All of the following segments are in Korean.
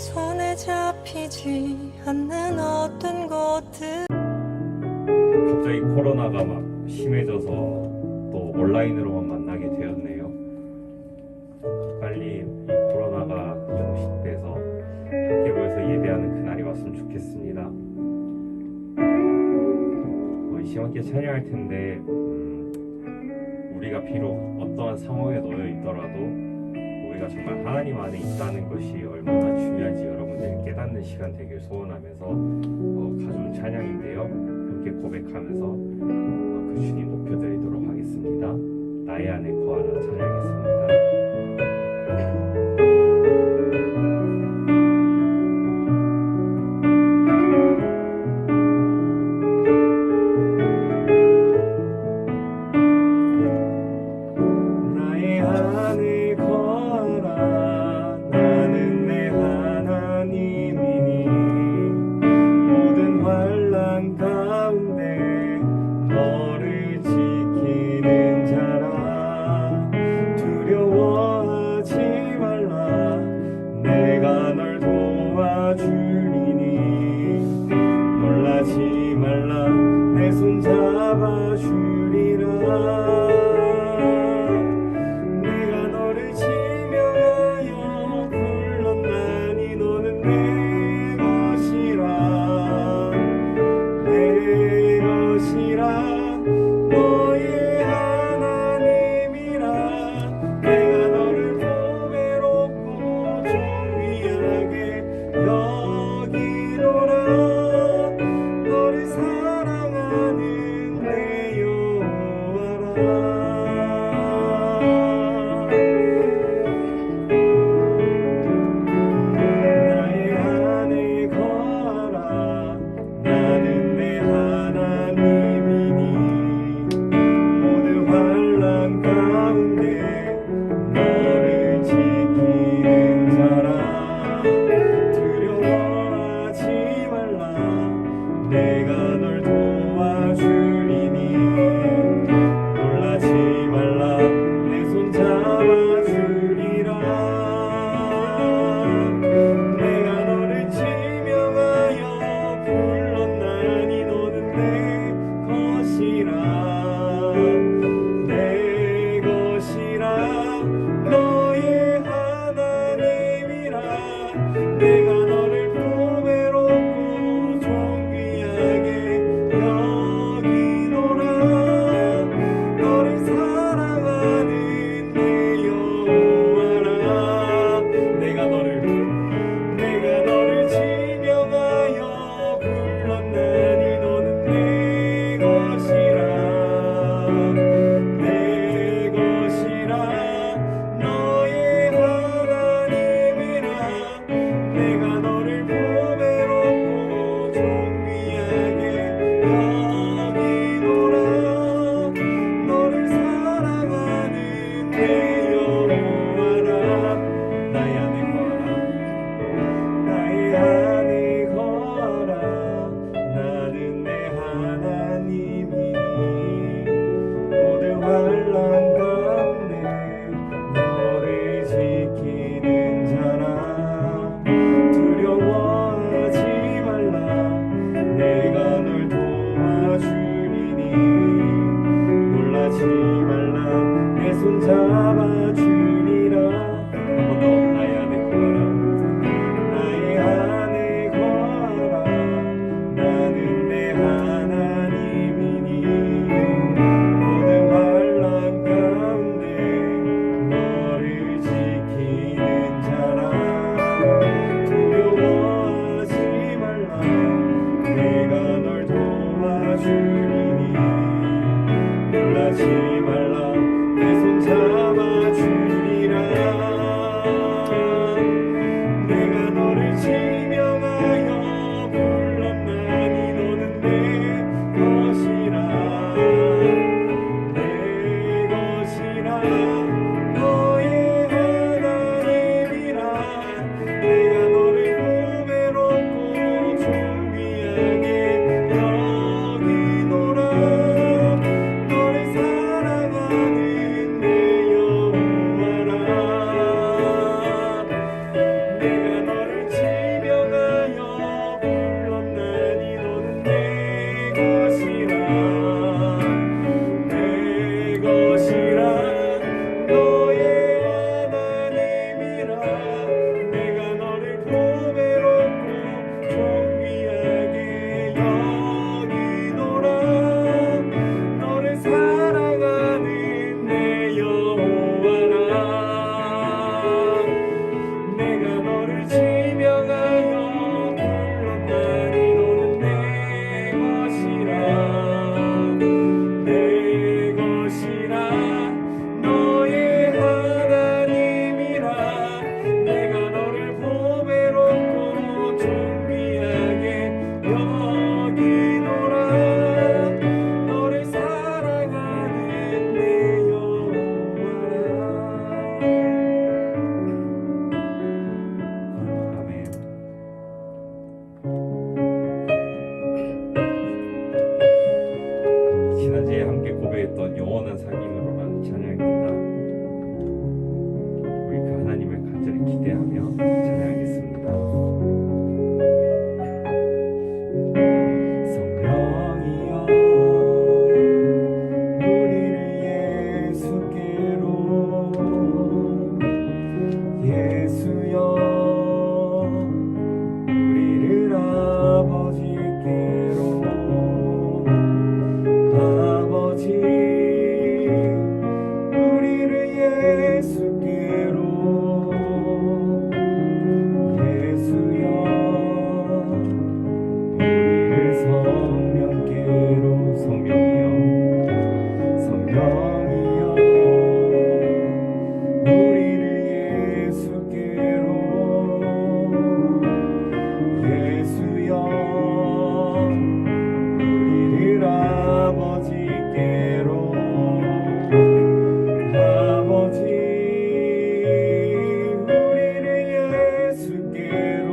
손에 잡히지 않는 어떤 것들. 갑자기 코로나가 막 심해져서 또 온라인으로만 만나게 되었네요. 빨리 이 코로나가 종식돼서 함께 모여서 예배하는 그날이 왔으면 좋겠습니다. 시험학기 찬양할 텐데 우리가 비록 어떠한 상황에 놓여 있더라도 우리가 정말 하나님 안에 있다는 것이 얼마나 중요한지 여러분들이 깨닫는 시간 되길 소원하면서 가져온 찬양인데요. 함께 고백하면서 그 주님 높여드리도록 하겠습니다. 나의 안에 거하라 찬양하겠습니다. 너를 사랑하는 내 기대하며 찬양하겠습니다. 성령이여 우리를 예수께로 예수여 우리를 아버지께로 아버지 우리를 예수께로 예수여 우리를 성령께로 성령이여 성령이여 우리를 예수께로 예수여 우리를 아버지께로 아버지 우리를 예수께로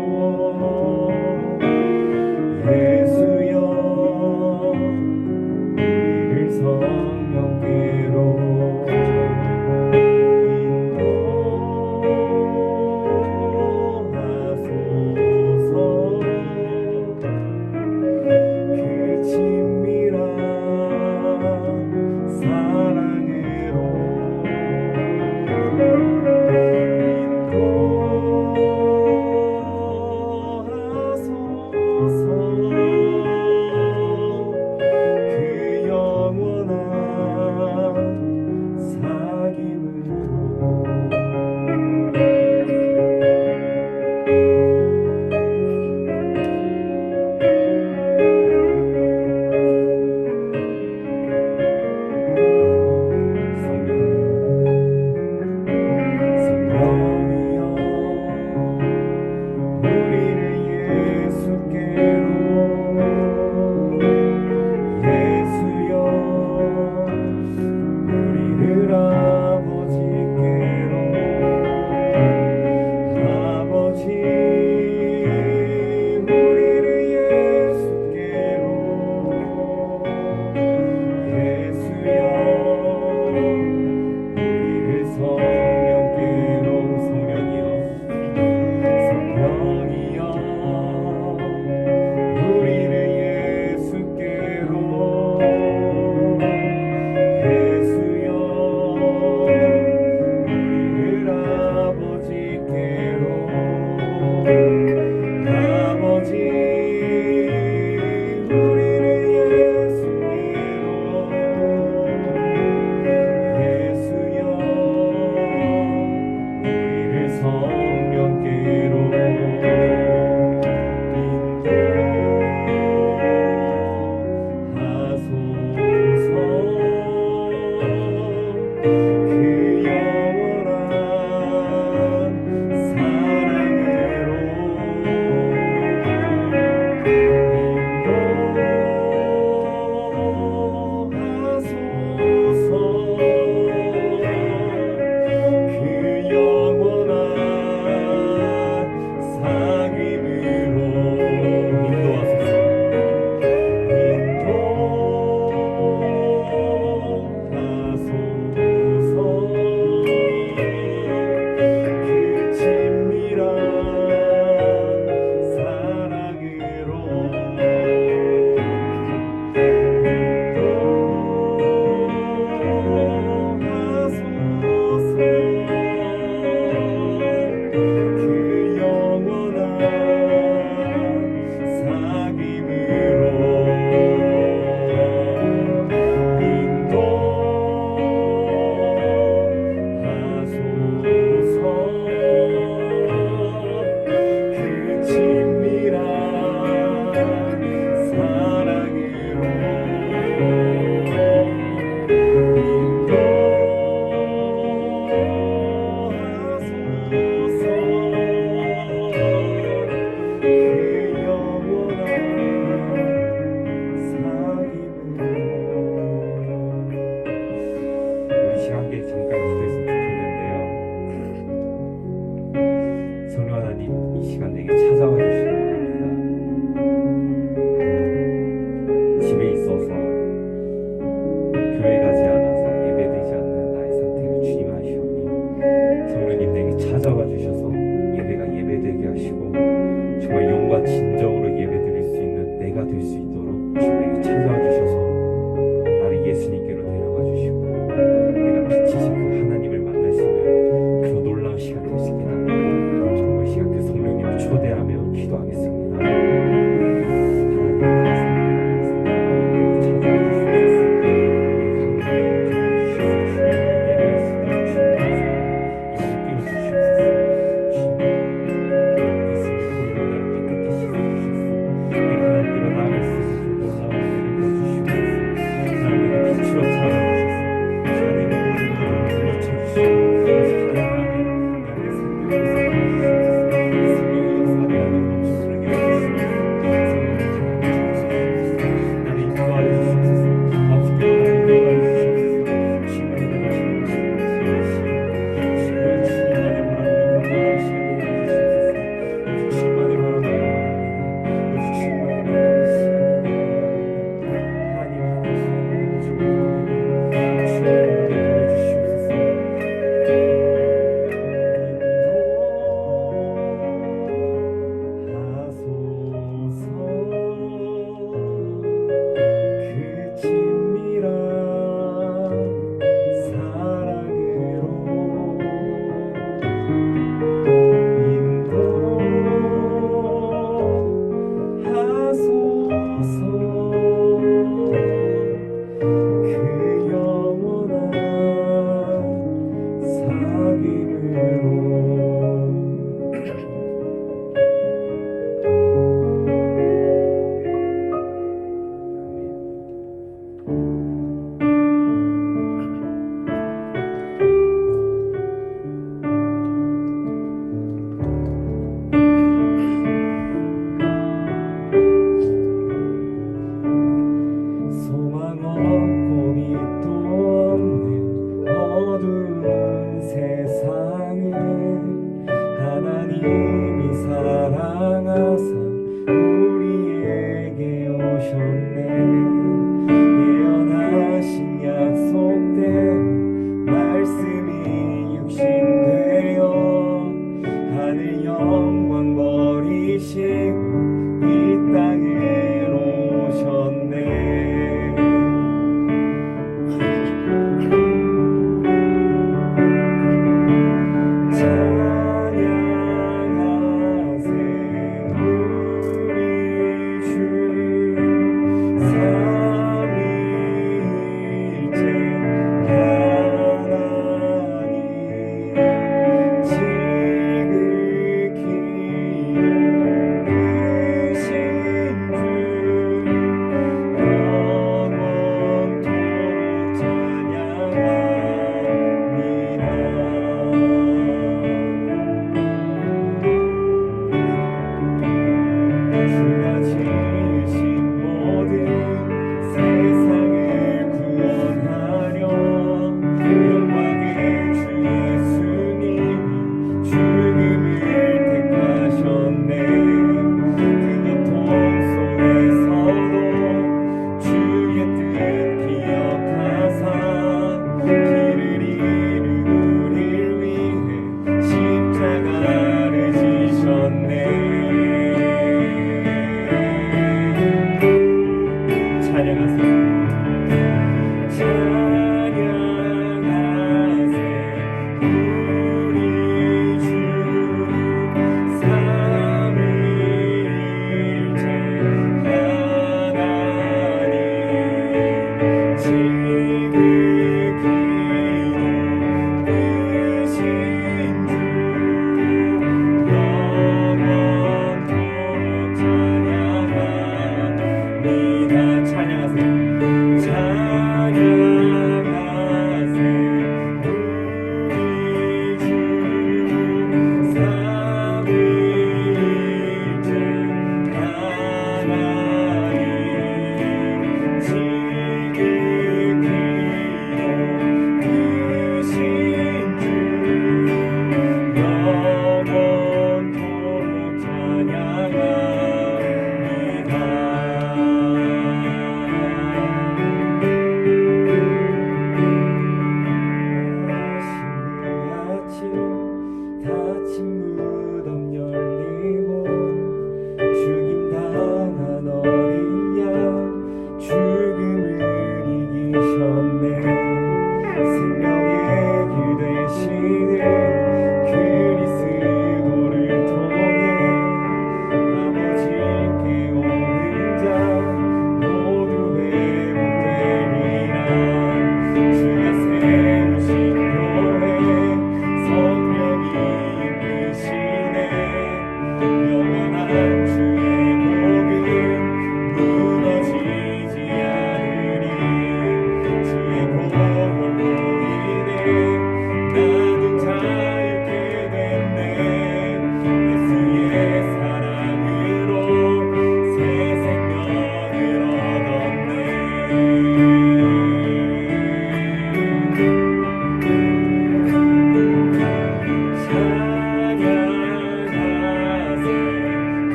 예수여 우리를 성령께로 인도하소서 그 친밀한 사랑으로 인도하소서 그 영원한 성령이여 우리를 예수께로 예수여 우리를 아버지께로 아버지 우리를 예수께로 예수여 우리를 성령께로 성령이여 성령이여 우리를 예수께로 예수여 우리를 아버지께로 아버지 우리를 예수께로 예수여 우리를 성령께로 인도하소서 그 영원한 찾아와 주셔서 예배되게 하시고 정말 영과 진정으로 예배드릴 수 있는 내가 될 수 있도록 주님에게 찾아와 주셔서 나를 예수님께로 데려가 주시고 내가 빛이신 그 하나님을 만날 수 있는 그 놀라운 시간 될 수 있게 달라고 정말 시간 그 성령님을 초대하며 기도하겠습니다. 하나님 감사합니다. 하나님께서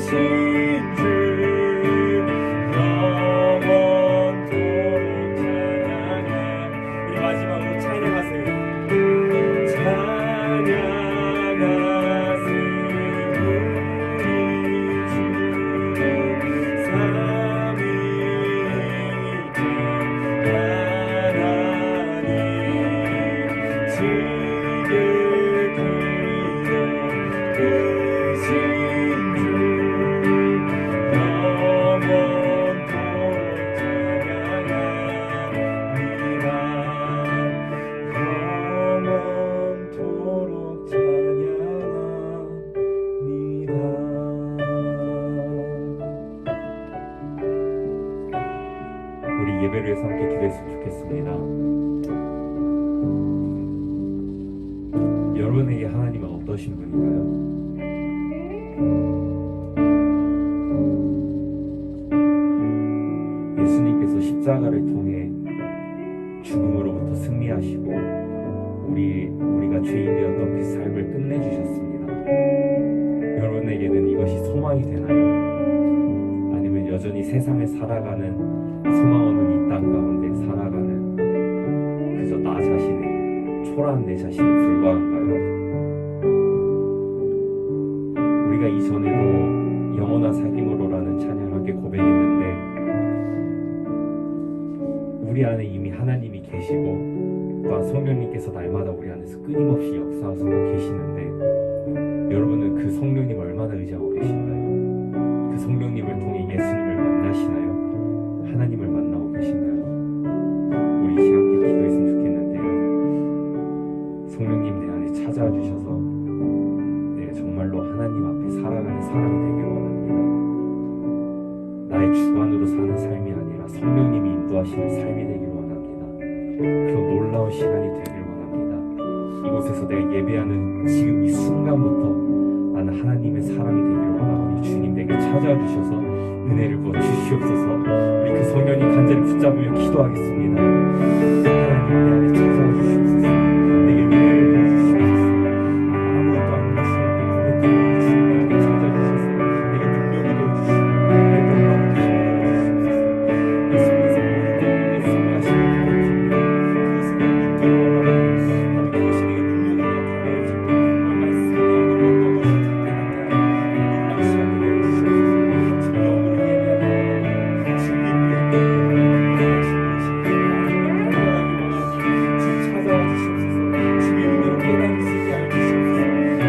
주 영원토록 찬양해. 우리 마지막으로 찬양하세요. 찬양하세요 우리 주 삼위일체 하나님 지극히 높으신 주 영원토록 찬양합니다. 영원토록 찬양합니다. 우리 예배를 위해서 함께 기도했으면 좋겠습니다. 여러분에게 하나님은 어떠신 분인가요? 예수님께서 십자가를 통해 죽음으로부터 승리하시고 우리가 죄인 되었던 그 삶을 끝내주셨습니다. 여러분에게는 이것이 소망이 되나요? 아니면 여전히 세상에 살아가는 소망 없는 이 땅 가운데 살아가는 그저 나 자신의 초라한 내 자신에 불과한가요? 우리가 이전에도 영원한 사귐으로라는 찬양을 함께 고백했는데 우리 안에 이미 하나님이 계시고 또한 성령님께서 날마다 우리 안에서 끊임없이 역사하시고 계시는데 여러분은 그 성령님을 얼마나 의지하고 계신가요? 그 성령님을 통해 예수님을 만나시나요? 하나님을 만나고 계신가요? 우리 이 시간 함께 기도했으면 좋겠는데요. 성령님 내 안에 찾아와 주셔서 내가 정말로 하나님 앞에 살아가는 사람이 되기를 원합니다. 나의 주관으로 사는 삶이 아니라 성령님이 인도하시는 삶이 되기를 원합니다. 그런 놀라운 시간이 되기를 원합니다. 이곳에서 내가 예배하는 지금 이 순간부터 나는 하나님의 사람이 되기를 원하오니 주님 내게 찾아와 주셔서 은혜를 부어 주시옵소서. 우리 그 성령님 간절히 붙잡으며 기도하겠습니다. 하나님 내 안에 찾아와 주시옵소서. 내게 은혜를 부어 주시옵소서. 아무것도 아닌 주님께 고백하며 주님 내 안에 찾아와 주셔서 내게 능력이 되어 주시고 내 놀라운 힘이 되어 주시옵소서. 예수님께서 모든 것에 승리하시는 그것입니다. 그것을 내가 믿기를 원하오니 하나님 그것이 내게 능력이 나타내어 주고 얼마나 승리하는 어떤 것을 대단하게 하는 놀라운 시간이 되어 주시옵소서. 지금 영으로 예배하는 주님 믿게 찾아와 주시옵소서. 주의 은혜로 깨달을 수 있게 하여 주시옵소서.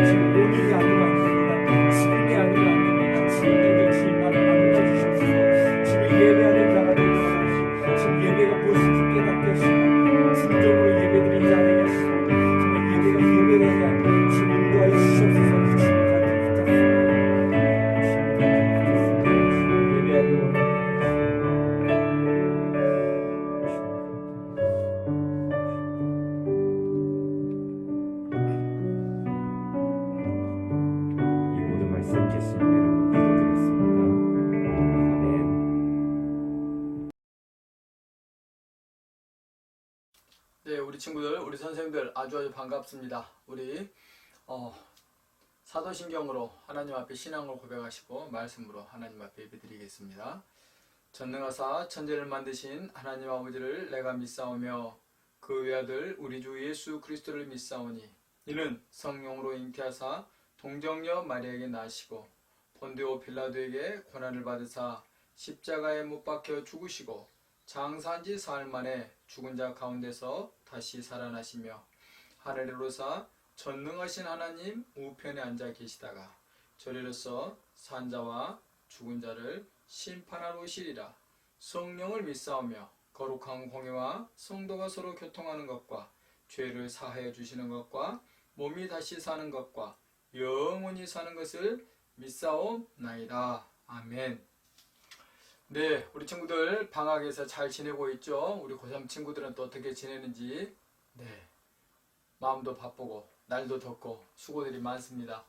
지금 오늘이 아니면 안 됩니다. 지금이 아니면 안 됩니다. 지금 내게 주님만을 만들어 주시옵소서. 지금 예배하는 자가 되게 하시고 지금 예배가 무엇인지 깨닫게 하시고 진정으로 예배드리는 자 되게 하시고 정말 예배가 예배되게 하는 주님 인도하여 주시옵소서. 그 주님 간절히 부탁드립니다. 주님 간절히 부탁드립니다. 예배하기 원합니다. 이 모든 말씀 예수님의 이름으로 기도드렸습니다. 아멘. 네, 우리 친구들, 우리 선생님들 아주 반갑습니다. 우리 사도신경으로 하나님 앞에 신앙을 고백하시고 말씀으로 하나님 앞에 예배드리겠습니다. 전능하사 천지를 만드신 하나님 아버지를 내가 믿사오며 그 외아들 우리 주 예수 그리스도를 믿사오니 이는 성령으로 잉태하사 동정녀 마리아에게 나시고 본디오 빌라도에게 고난을 받으사 십자가에 못 박혀 죽으시고 장사한 지 사흘 만에 죽은 자 가운데서 다시 살아나시며 하늘에 오르사 전능하신 하나님 우편에 앉아 계시다가 저리로서 산자와 죽은 자를 심판하러 오시리라. 성령을 믿사오며 거룩한 공회와 성도가 서로 교통하는 것과 죄를 사하여 주시는 것과 몸이 다시 사는 것과 영원히 사는 것을 믿사옵나이다. 아멘. 네, 우리 친구들 방학에서 잘 지내고 있죠? 우리 고3 친구들은 또 어떻게 지내는지. 네, 마음도 바쁘고 날도 덥고 수고들이 많습니다.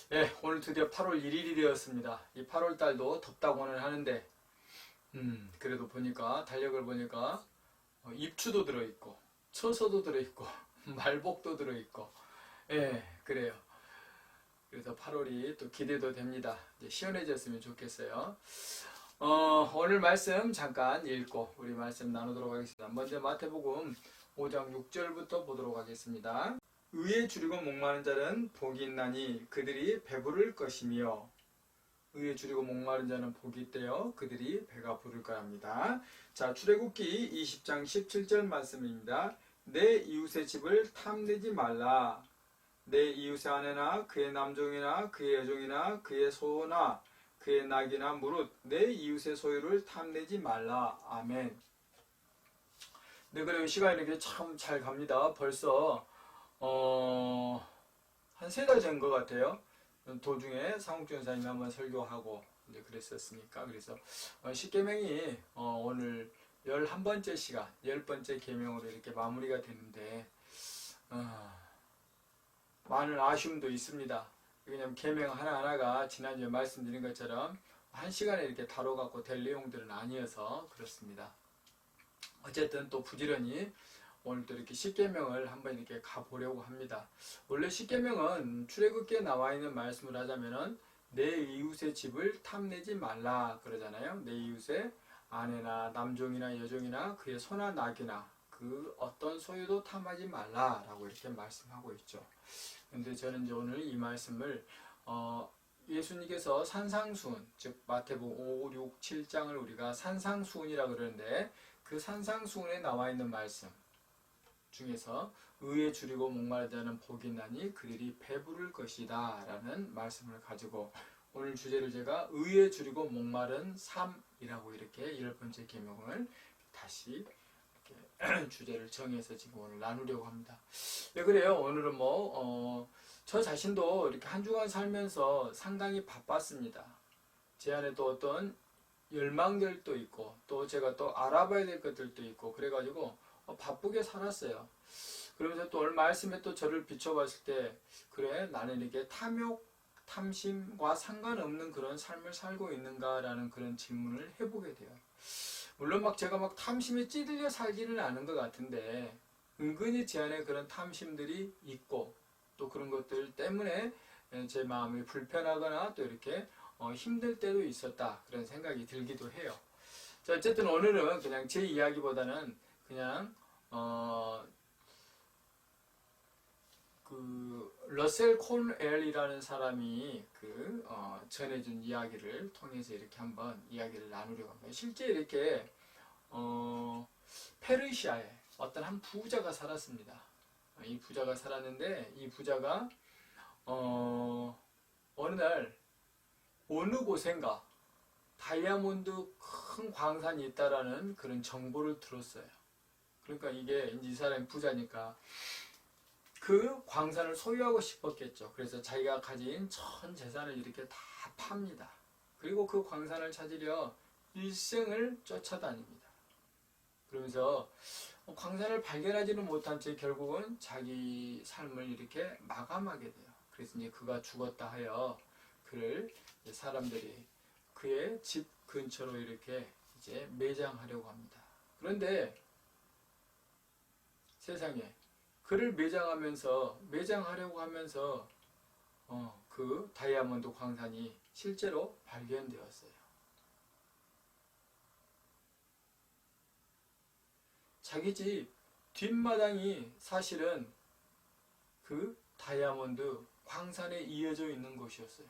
네, 오늘 드디어 8월 1일이 되었습니다. 이 8월 달도 덥다고는 하는데 그래도 보니까 달력을 보니까 입추도 들어있고 처서도 들어있고 말복도 들어있고 그래요. 그래서 8월이 또 기대도 됩니다. 이제 시원해졌으면 좋겠어요. 오늘 말씀 잠깐 읽고 우리 말씀 나누도록 하겠습니다. 먼저 마태복음 5장 6절부터 보도록 하겠습니다. 의에 줄이고 목마른 자는 복이 있나니 그들이 배부를 것이며, 의에 줄이고 목마른 자는 복이 있대요. 그들이 배가 부를 거랍니다. 자, 출애굽기 20장 17절 말씀입니다. 내 이웃의 집을 탐내지 말라. 내 이웃의 아내나 그의 남종이나 그의 여종이나 그의 소나 그의 낙이나 무릇 내 이웃의 소유를 탐내지 말라. 아멘. 네, 그래요. 시간이 이렇게 참 잘 갑니다. 벌써 한 3달 전 것 같아요. 도중에 상욱준 사님이 한번 설교하고 이제 그랬었으니까. 그래서 십계명이 오늘 11번째 시간, 10번째 계명으로 이렇게 마무리가 되는데 많은 아쉬움도 있습니다. 왜냐하면 계명 하나하나가 지난주에 말씀드린 것처럼 한 시간에 이렇게 다뤄갖고 될 내용들은 아니어서 그렇습니다. 어쨌든 또 부지런히 오늘 또 이렇게 십계명을 한번 이렇게 가보려고 합니다. 원래 십계명은 출애굽기에 나와 있는 말씀을 하자면은 내 이웃의 집을 탐내지 말라 그러잖아요. 내 이웃의 아내나 남종이나 여종이나 그의 소나 낙이나 그 어떤 소유도 탐하지 말라라고 이렇게 말씀하고 있죠. 근데 저는 이제 오늘 이 말씀을 예수님께서 산상수훈, 즉 마태복음 5, 6, 7장을 우리가 산상수훈이라고 그러는데 그 산상수훈에 나와 있는 말씀 중에서 의에 줄이고 목마른 자는 복이 있나니 그들이 배부를 것이다 라는 말씀을 가지고 오늘 주제를 제가 의에 줄이고 목마른 삶이라고 이렇게 10번째 계명을 다시 이렇게 주제를 정해서 지금 오늘 나누려고 합니다. 왜 그래요? 오늘은 저 자신도 이렇게 한 주간 살면서 상당히 바빴습니다. 제 안에 또 어떤 열망들도 있고 또 제가 또 알아봐야 될 것들도 있고 그래가지고 바쁘게 살았어요. 그러면서 또 오늘 말씀에 또 저를 비춰봤을 때 그래 나는 이렇게 탐욕, 탐심과 상관없는 그런 삶을 살고 있는가라는 그런 질문을 해보게 돼요. 물론 제가 탐심에 찌들려 살지는 않은 것 같은데 은근히 제 안에 그런 탐심들이 있고 또 그런 것들 때문에 제 마음이 불편하거나 또 이렇게 힘들 때도 있었다 그런 생각이 들기도 해요. 자, 어쨌든 오늘은 그냥 제 이야기보다는 그냥 러셀 콘웰이라는 사람이 전해준 이야기를 통해서 이렇게 한번 이야기를 나누려고 합니다. 실제 이렇게 페르시아에 어떤 한 부자가 살았습니다. 이 부자가 살았는데 이 부자가 어느 날 어느 곳엔가 다이아몬드 큰 광산이 있다라는 그런 정보를 들었어요. 그러니까 이게 이제 이 사람이 부자니까 그 광산을 소유하고 싶었겠죠. 그래서 자기가 가진 전 재산을 이렇게 다 팝니다. 그리고 그 광산을 찾으려 일생을 쫓아다닙니다. 그러면서 광산을 발견하지는 못한 채 결국은 자기 삶을 이렇게 마감하게 돼요. 그래서 이제 그가 죽었다 하여 그를 사람들이 그의 집 근처로 이렇게 이제 매장하려고 합니다. 그런데 세상에 그를 매장하려고 하면서 그 다이아몬드 광산이 실제로 발견되었어요. 자기 집 뒷마당이 사실은 그 다이아몬드 광산에 이어져 있는 곳이었어요.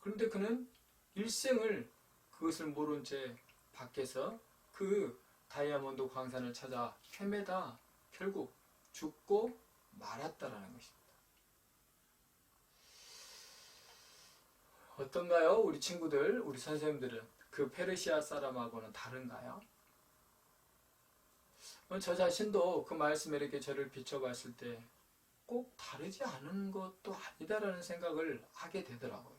그런데 그는 일생을 그것을 모른 채 밖에서 그 다이아몬드 광산을 찾아 헤매다 결국 죽고 말았다라는 것입니다. 어떤가요? 우리 친구들, 우리 선생님들은 그 페르시아 사람하고는 다른가요? 저 자신도 그 말씀에 이렇게 저를 비춰봤을 때 꼭 다르지 않은 것도 아니다라는 생각을 하게 되더라고요.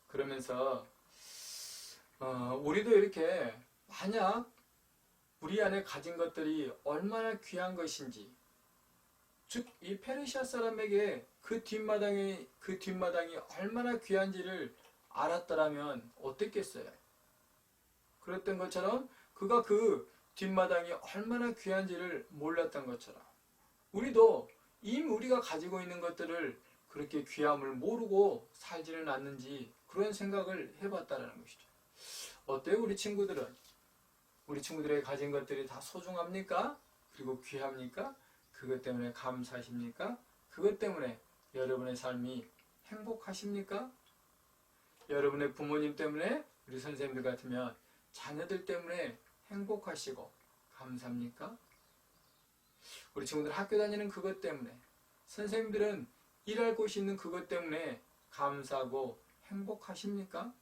그러면서 우리도 이렇게 만약 우리 안에 가진 것들이 얼마나 귀한 것인지, 즉 이 페르시아 사람에게 그 뒷마당이 얼마나 귀한지를 알았더라면 어땠겠어요? 그랬던 것처럼 그가 그 뒷마당이 얼마나 귀한지를 몰랐던 것처럼 우리도 이미 우리가 가지고 있는 것들을 그렇게 귀함을 모르고 살지는 않는지 그런 생각을 해봤다는 것이죠. 어때요? 우리 친구들은? 우리 친구들의 가진 것들이 다 소중합니까? 그리고 귀합니까? 그것 때문에 감사하십니까? 그것 때문에 여러분의 삶이 행복하십니까? 여러분의 부모님 때문에, 우리 선생님들 같으면 자녀들 때문에 행복하시고 감사합니까? 우리 친구들 학교 다니는 그것 때문에, 선생님들은 일할 곳이 있는 그것 때문에 감사하고 행복하십니까?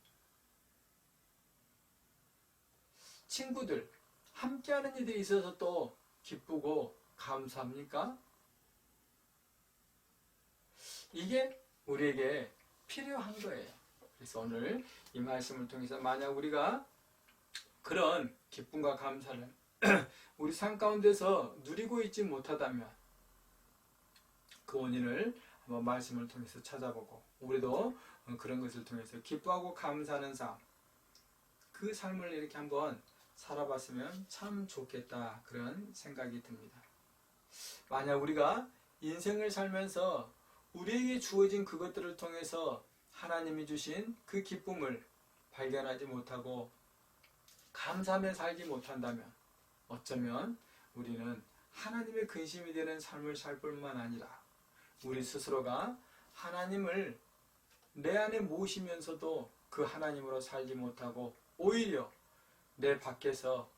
친구들, 함께하는 일들이 있어서 또 기쁘고 감사합니까? 이게 우리에게 필요한 거예요. 그래서 오늘 이 말씀을 통해서 만약 우리가 그런 기쁨과 감사를 우리 삶 가운데서 누리고 있지 못하다면 그 원인을 한번 말씀을 통해서 찾아보고 우리도 그런 것을 통해서 기뻐하고 감사하는 삶, 그 삶을 이렇게 한번 살아봤으면 참 좋겠다, 그런 생각이 듭니다. 만약 우리가 인생을 살면서 우리에게 주어진 그것들을 통해서 하나님이 주신 그 기쁨을 발견하지 못하고 감사하며 살지 못한다면 어쩌면 우리는 하나님의 근심이 되는 삶을 살 뿐만 아니라 우리 스스로가 하나님을 내 안에 모시면서도 그 하나님으로 살지 못하고 오히려 내 밖에서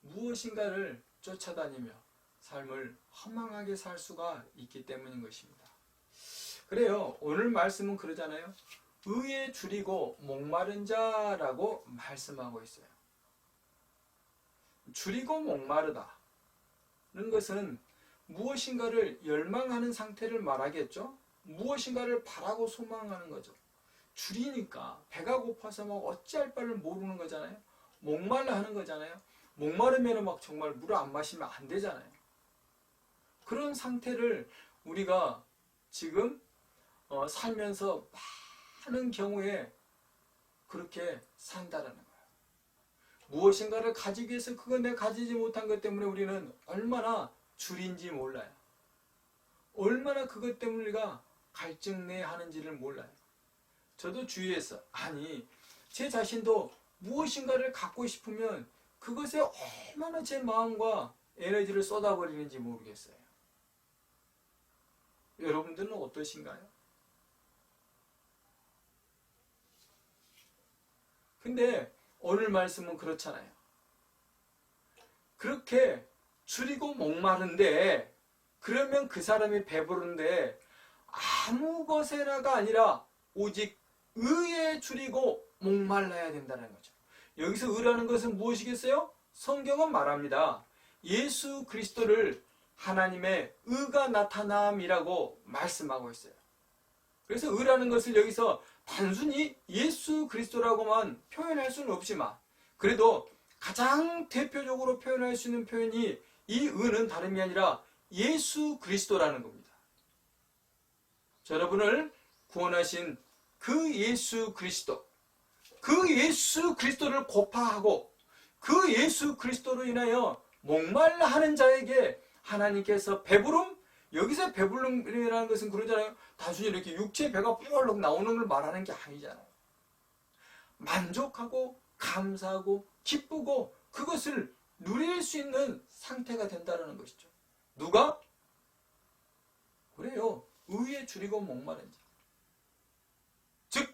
무엇인가를 쫓아다니며 삶을 허망하게 살 수가 있기 때문인 것입니다. 그래요. 오늘 말씀은 그러잖아요. 의에 줄이고 목마른 자라고 말씀하고 있어요. 줄이고 목마르다는 것은 무엇인가를 열망하는 상태를 말하겠죠. 무엇인가를 바라고 소망하는 거죠. 줄이니까 배가 고파서 막 어찌할 바를 모르는 거잖아요. 목말라 하는 거잖아요. 목마르면 막 정말 물을 안 마시면 안 되잖아요. 그런 상태를 우리가 지금 살면서 많은 경우에 그렇게 산다라는 거예요. 무엇인가를 가지기 위해서 그거 내가 가지지 못한 것 때문에 우리는 얼마나 줄인지 몰라요. 얼마나 그것 때문에 우리가 갈증내하는지를 몰라요. 저도 주위에서 제 자신도 무엇인가를 갖고 싶으면 그것에 얼마나 제 마음과 에너지를 쏟아버리는지 모르겠어요. 여러분들은 어떠신가요? 근데 오늘 말씀은 그렇잖아요. 그렇게 줄이고 목마른데 그러면 그 사람이 배부른데 아무 것에나가 아니라 오직 의에 줄이고 목말라야 된다는 거죠. 여기서 의라는 것은 무엇이겠어요? 성경은 말합니다. 예수 그리스도를 하나님의 의가 나타남이라고 말씀하고 있어요. 그래서 의라는 것을 여기서 단순히 예수 그리스도라고만 표현할 수는 없지만 그래도 가장 대표적으로 표현할 수 있는 표현이 이 의는 다름이 아니라 예수 그리스도라는 겁니다. 여러분을 구원하신 그 예수 그리스도, 그 예수 그리스도를 고파하고 그 예수 그리스도로 인하여 목말라 하는 자에게 하나님께서 배부름, 여기서 배부름이라는 것은 그러잖아요. 단순히 이렇게 육체 배가 뻘럭 나오는 걸 말하는 게 아니잖아요. 만족하고 감사하고 기쁘고 그것을 누릴 수 있는 상태가 된다는 것이죠. 누가? 그래요. 의에 줄이고 목마른 자. 즉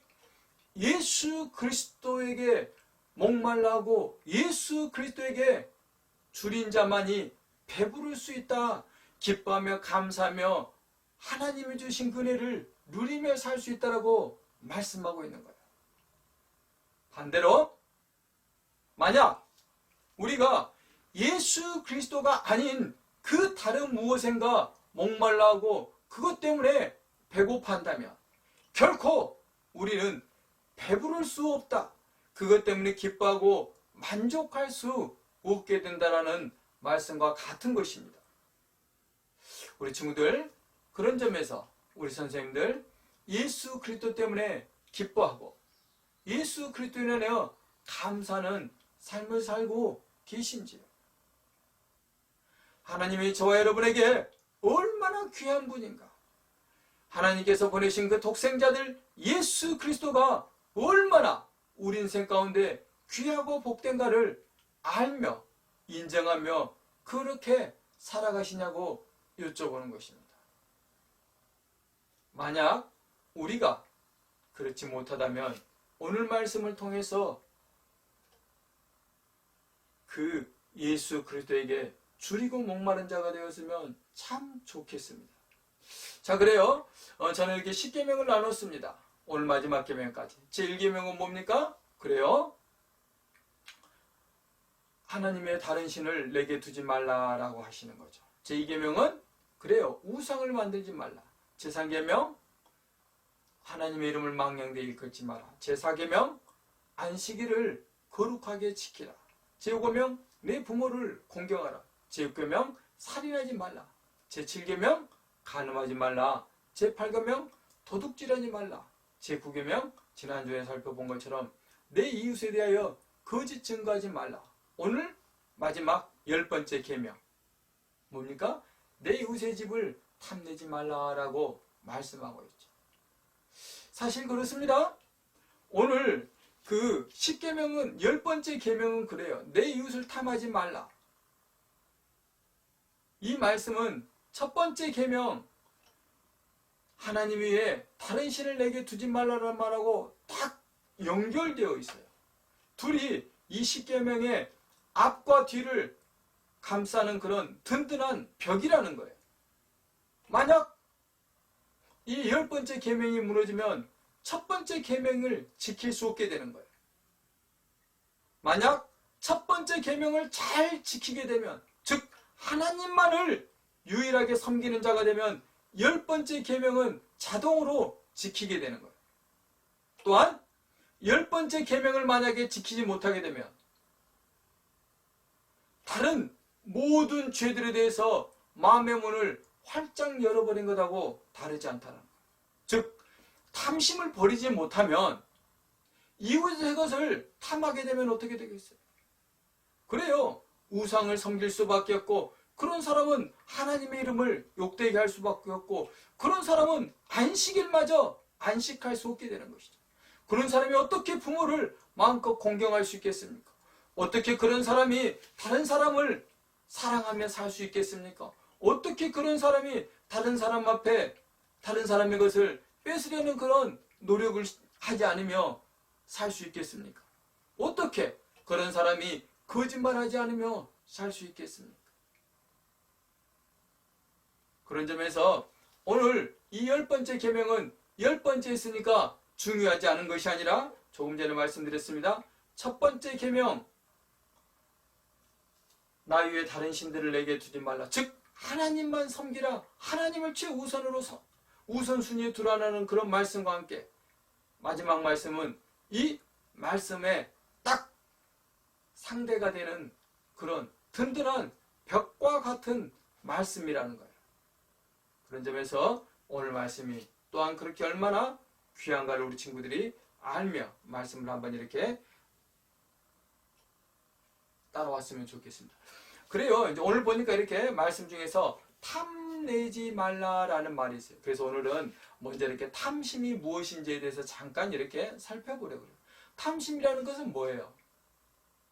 예수 그리스도에게 목말라하고 예수 그리스도에게 줄인 자만이 배부를 수 있다. 기뻐하며 감사하며 하나님이 주신 은혜를 누리며 살 수 있다라고 말씀하고 있는 거예요. 반대로 만약 우리가 예수 그리스도가 아닌 그 다른 무엇인가 목말라하고 그것 때문에 배고파한다면 결코 우리는 배부를 수 없다. 그것 때문에 기뻐하고 만족할 수 없게 된다라는 말씀과 같은 것입니다. 우리 친구들, 그런 점에서 우리 선생님들 예수 그리스도 때문에 기뻐하고 예수 그리스도에 인하여 감사하는 삶을 살고 계신지요? 하나님이 저와 여러분에게 얼마나 귀한 분인가. 하나님께서 보내신 그 독생자들 예수 그리스도가 얼마나 우리 인생 가운데 귀하고 복된가를 알며 인정하며 그렇게 살아가시냐고 여쭤보는 것입니다. 만약 우리가 그렇지 못하다면 오늘 말씀을 통해서 그 예수 그리스도에게 줄이고 목마른 자가 되었으면 참 좋겠습니다. 자, 그래요. 저는 이렇게 10계명을 나눴습니다. 오늘 마지막 계명까지. 제1계명은 뭡니까? 그래요. 하나님의 다른 신을 내게 두지 말라라고 하시는 거죠. 제2계명은 그래요. 우상을 만들지 말라. 제3계명 하나님의 이름을 망령되이 일컫지 마라. 제4계명 안식일을 거룩하게 지키라. 제5계명 내 부모를 공경하라. 제6계명 살인하지 말라. 제7계명 간음하지 말라. 제8계명 도둑질하지 말라. 제9계명 지난주에 살펴본 것처럼 내 이웃에 대하여 거짓 증거하지 말라. 오늘 마지막 10번째 계명 뭡니까? 내 이웃의 집을 탐내지 말라라고 말씀하고 있죠. 사실 그렇습니다. 오늘 그 10계명은 10번째 계명은 그래요. 내 이웃을 탐하지 말라. 이 말씀은 첫 번째 계명 하나님 위에 다른 신을 내게 두지 말라는 말하고 딱 연결되어 있어요. 둘이 이 10계명의 앞과 뒤를 감싸는 그런 든든한 벽이라는 거예요. 만약 이 10번째 계명이 무너지면 첫 번째 계명을 지킬 수 없게 되는 거예요. 만약 첫 번째 계명을 잘 지키게 되면, 즉 하나님만을 유일하게 섬기는 자가 되면 10번째 계명은 자동으로 지키게 되는 거예요. 또한 10번째 계명을 만약에 지키지 못하게 되면 다른 모든 죄들에 대해서 마음의 문을 활짝 열어버린 것하고 다르지 않다는 거예요. 즉 탐심을 버리지 못하면 이웃의 것을 탐하게 되면 어떻게 되겠어요? 그래요. 우상을 섬길 수밖에 없고, 그런 사람은 하나님의 이름을 욕되게 할 수밖에 없고, 그런 사람은 안식일마저 안식할 수 없게 되는 것이죠. 그런 사람이 어떻게 부모를 마음껏 공경할 수 있겠습니까? 어떻게 그런 사람이 다른 사람을 사랑하며 살 수 있겠습니까? 어떻게 그런 사람이 다른 사람 앞에 다른 사람의 것을 뺏으려는 그런 노력을 하지 않으며 살 수 있겠습니까? 어떻게 그런 사람이 거짓말하지 않으며 살 수 있겠습니까? 그런 점에서 오늘 이 10번째 계명은 10번째 했으니까 중요하지 않은 것이 아니라 조금 전에 말씀드렸습니다. 첫 번째 계명, 나 위에 다른 신들을 내게 두지 말라. 즉 하나님만 섬기라. 하나님을 최우선으로 우선순위에 두라는 그런 말씀과 함께 마지막 말씀은 이 말씀에 딱 상대가 되는 그런 든든한 벽과 같은 말씀이라는 거예요. 그런 점에서 오늘 말씀이 또한 그렇게 얼마나 귀한가를 우리 친구들이 알며 말씀을 한번 이렇게 따라왔으면 좋겠습니다. 그래요. 이제 오늘 보니까 이렇게 말씀 중에서 탐내지 말라라는 말이 있어요. 그래서 오늘은 먼저 이렇게 탐심이 무엇인지에 대해서 잠깐 이렇게 살펴보려고 그래요. 탐심이라는 것은 뭐예요?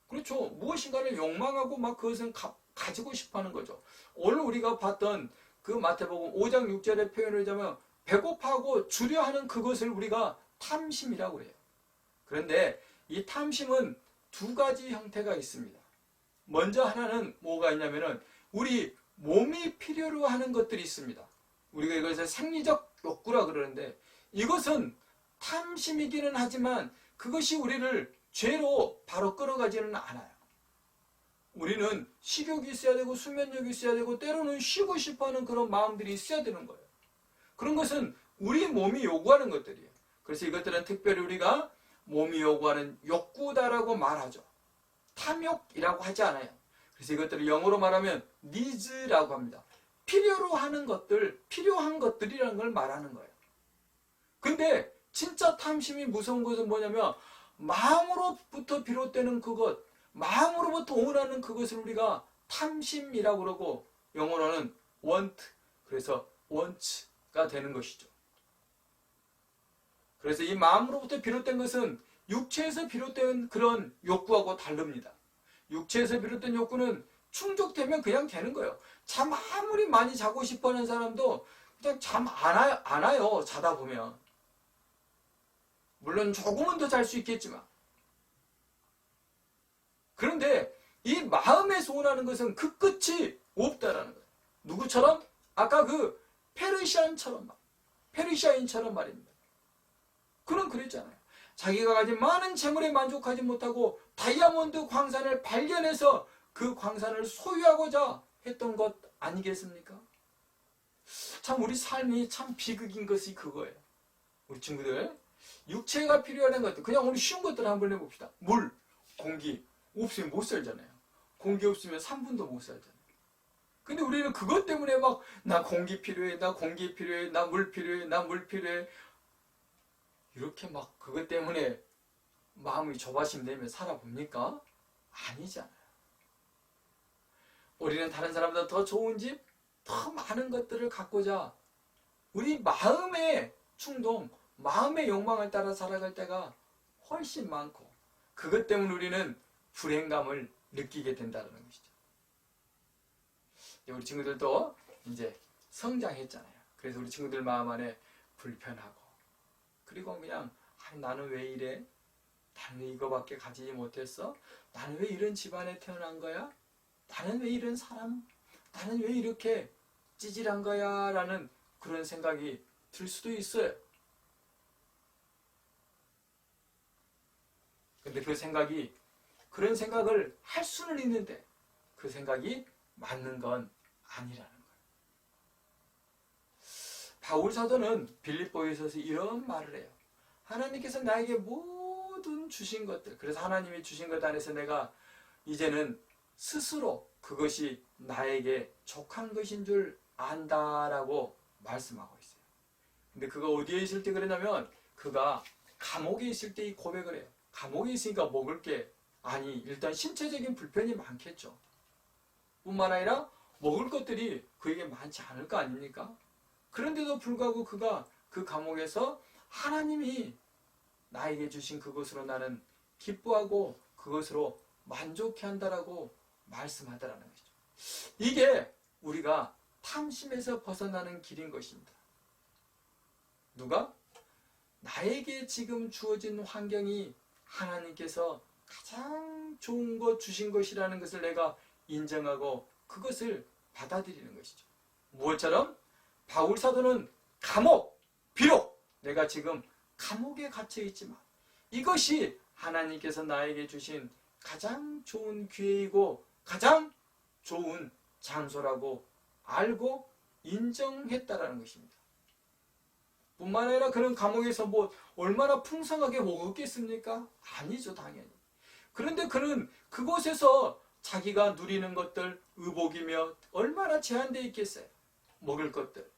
그렇죠. 무엇인가를 욕망하고 막 그것은 가지고 싶어 하는 거죠. 오늘 우리가 봤던 그 마태복음 5장 6절의 표현을 하자면 배고파하고 주려 하는 그것을 우리가 탐심이라고 해요. 그런데 이 탐심은 두 가지 형태가 있습니다. 먼저 하나는 뭐가 있냐면은 우리 몸이 필요로 하는 것들이 있습니다. 우리가 이것을 생리적 욕구라 그러는데 이것은 탐심이기는 하지만 그것이 우리를 죄로 바로 끌어가지는 않아요. 우리는 식욕이 있어야 되고 수면력이 있어야 되고 때로는 쉬고 싶어하는 그런 마음들이 있어야 되는 거예요. 그런 것은 우리 몸이 요구하는 것들이에요. 그래서 이것들은 특별히 우리가 몸이 요구하는 욕구다라고 말하죠. 탐욕이라고 하지 않아요. 그래서 이것들을 영어로 말하면 needs라고 합니다. 필요로 하는 것들, 필요한 것들이라는 걸 말하는 거예요. 근데 진짜 탐심이 무서운 것은 뭐냐면 마음으로부터 비롯되는 그것, 마음으로부터 원하는 그것을 우리가 탐심이라고 그러고 영어로는 want, 그래서 wants가 되는 것이죠. 그래서 이 마음으로부터 비롯된 것은 육체에서 비롯된 그런 욕구하고 다릅니다. 육체에서 비롯된 욕구는 충족되면 그냥 되는 거예요. 잠 아무리 많이 자고 싶어 하는 사람도 그냥 잠 안 와요. 자다 보면. 물론 조금은 더 잘 수 있겠지만. 그런데 이 마음에 소원하는 것은 그 끝이 없다라는 거예요. 누구처럼? 아까 그 페르시아인처럼 말입니다. 그는 그랬잖아요. 자기가 가진 많은 재물에 만족하지 못하고 다이아몬드 광산을 발견해서 그 광산을 소유하고자 했던 것 아니겠습니까? 참 우리 삶이 참 비극인 것이 그거예요. 우리 친구들, 육체가 필요한 것들, 그냥 우리 쉬운 것들 한번 해봅시다. 물, 공기 없으면 못 살잖아요. 공기 없으면 3분도 못 살잖아요. 근데 우리는 그것 때문에 막 나 공기 필요해, 나 공기 필요해, 나 물 필요해, 나 물 필요해, 이렇게 막 그것 때문에 마음이 조바심 내며 살아봅니까? 아니잖아요. 우리는 다른 사람보다 더 좋은 집, 더 많은 것들을 갖고자 우리 마음의 충동, 마음의 욕망을 따라 살아갈 때가 훨씬 많고, 그것 때문에 우리는 불행감을 느끼게 된다는 것이죠. 우리 친구들도 이제 성장했잖아요. 그래서 우리 친구들 마음 안에 불편하고, 그리고 그냥 나는 왜 이래? 나는 왜 이거밖에 가지지 못했어? 나는 왜 이런 집안에 태어난 거야? 나는 왜 이런 사람? 나는 왜 이렇게 찌질한 거야? 라는 그런 생각이 들 수도 있어요. 근데 그런 생각을 할 수는 있는데 그 생각이 맞는 건 아니라는 거예요. 바울 사도는 빌립보에서 이런 말을 해요. 하나님께서 나에게 모든 주신 것들, 그래서 하나님이 주신 것 안에서 내가 이제는 스스로 그것이 나에게 족한 것인 줄 안다라고 말씀하고 있어요. 근데 그가 어디에 있을 때 그러냐면 그가 감옥에 있을 때 이 고백을 해요. 감옥에 있으니까 먹을 게 일단 신체적인 불편이 많겠죠. 뿐만 아니라 먹을 것들이 그에게 많지 않을 거 아닙니까? 그런데도 불구하고 그가 그 감옥에서 하나님이 나에게 주신 그것으로 나는 기뻐하고 그것으로 만족해 한다라고 말씀하더라는 것이죠. 이게 우리가 탐심에서 벗어나는 길인 것입니다. 누가? 나에게 지금 주어진 환경이 하나님께서 가장 좋은 것 주신 것이라는 것을 내가 인정하고 그것을 받아들이는 것이죠. 무엇처럼? 바울 사도는 비록 내가 지금 감옥에 갇혀 있지만 이것이 하나님께서 나에게 주신 가장 좋은 기회이고 가장 좋은 장소라고 알고 인정했다라는 것입니다. 뿐만 아니라 그런 감옥에서 얼마나 풍성하게 먹었겠습니까? 아니죠, 당연히. 그런데 그는 그곳에서 자기가 누리는 것들, 의복이며 얼마나 제한되어 있겠어요. 먹을 것들.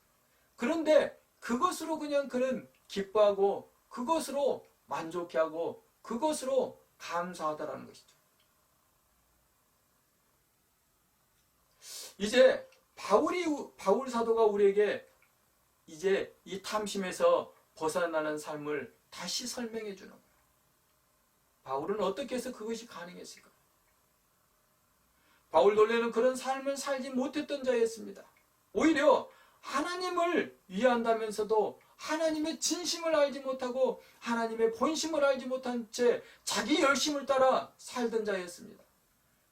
그런데 그것으로 그냥 그는 기뻐하고 그것으로 만족해하고 그것으로 감사하다라는 것이죠. 이제 바울 사도가 우리에게 이제 이 탐심에서 벗어나는 삶을 다시 설명해 주는 거예요. 바울은 어떻게 해서 그것이 가능했을까? 바울 본래는 그런 삶을 살지 못했던 자였습니다. 오히려 하나님을 위한다면서도 하나님의 진심을 알지 못하고 하나님의 본심을 알지 못한 채 자기 열심을 따라 살던 자였습니다.